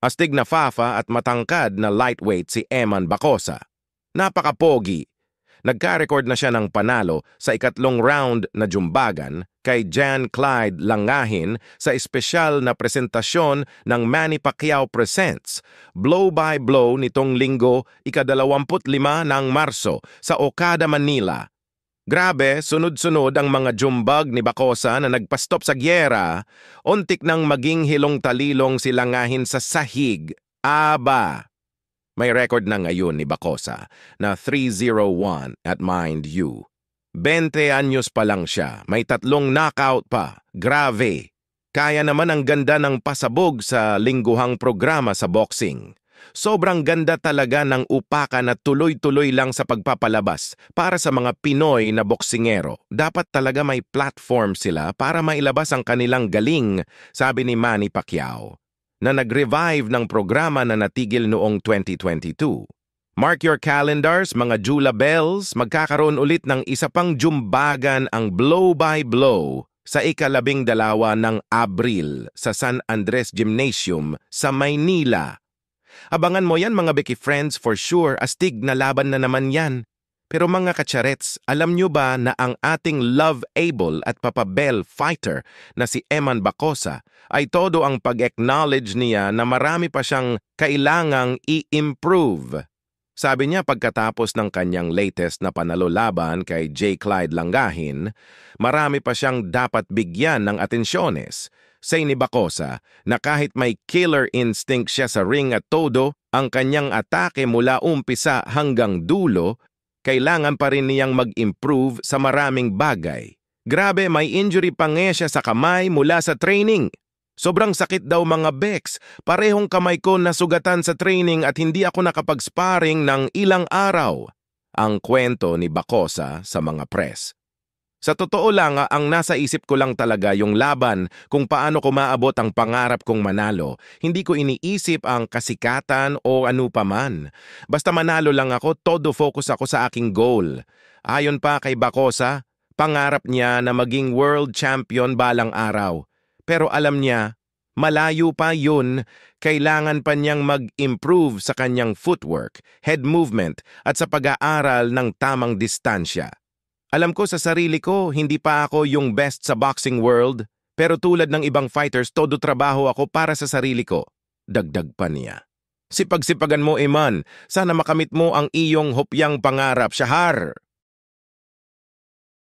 Astig na Fafa at matangkad na lightweight si Eman Bacosa. Napaka-pogi. Nagka-record na siya ng panalo sa ikatlong round na jumbagan kay Jan Clyde Langahin sa espesyal na presentasyon ng Manny Pacquiao Presents, Blow by Blow nitong linggo, ika-25 ng Marso sa Okada, Manila. Grabe, sunod-sunod ang mga jumbag ni Bacosa na nagpastop sa gyera, untik nang maging hilong-talilong si Langahin sa sahig. Aba! May record na ngayon ni Bacosa na 3-0-1 at mind you. 20 anyos pa lang siya, may 3 knockout pa. Grabe! Kaya naman ang ganda ng pasabog sa lingguhang programa sa boxing. Sobrang ganda talaga ng upakan at tuloy-tuloy lang sa pagpapalabas para sa mga Pinoy na boksingero. Dapat talaga may platform sila para mailabas ang kanilang galing, sabi ni Manny Pacquiao, na nag-revive ng programa na natigil noong 2022. Mark your calendars, mga Jula Bells, magkakaroon ulit ng isa pang jumbagan ang Blow by Blow sa ika-12 ng Abril sa San Andres Gymnasium sa Maynila. Abangan mo yan mga Becky friends, for sure, astig na laban na naman yan. Pero mga kacharets, alam nyo ba na ang ating love-able at papabel fighter na si Eman Bacosa ay todo ang pag-acknowledge niya na marami pa siyang kailangang i-improve. Sabi niya pagkatapos ng kanyang latest na panalo laban kay J. Clyde Langahin, marami pa siyang dapat bigyan ng atensyones. Say ni Bacosa na kahit may killer instinct siya sa ring at todo, ang kanyang atake mula umpisa hanggang dulo, kailangan pa rin niyang mag-improve sa maraming bagay. Grabe, may injury pa nga siya sa kamay mula sa training. Sobrang sakit daw mga Bex. Parehong kamay ko nasugatan sa training at hindi ako nakapag-sparring ng ilang araw. Ang kwento ni Bacosa sa mga press. Sa totoo lang, ang nasa isip ko lang talaga yung laban kung paano ko maabot ang pangarap kong manalo. Hindi ko iniisip ang kasikatan o ano pa man. Basta manalo lang ako, todo focus ako sa aking goal. Ayon pa kay Bacosa, pangarap niya na maging world champion balang araw. Pero alam niya, malayo pa yun, kailangan pa niyang mag-improve sa kanyang footwork, head movement at sa pag-aaral ng tamang distansya. Alam ko sa sarili ko, hindi pa ako yung best sa boxing world, pero tulad ng ibang fighters, todo trabaho ako para sa sarili ko. Dagdag pa niya. Sipag-sipagan mo, Eman. Sana makamit mo ang iyong hopyang pangarap, Shahar.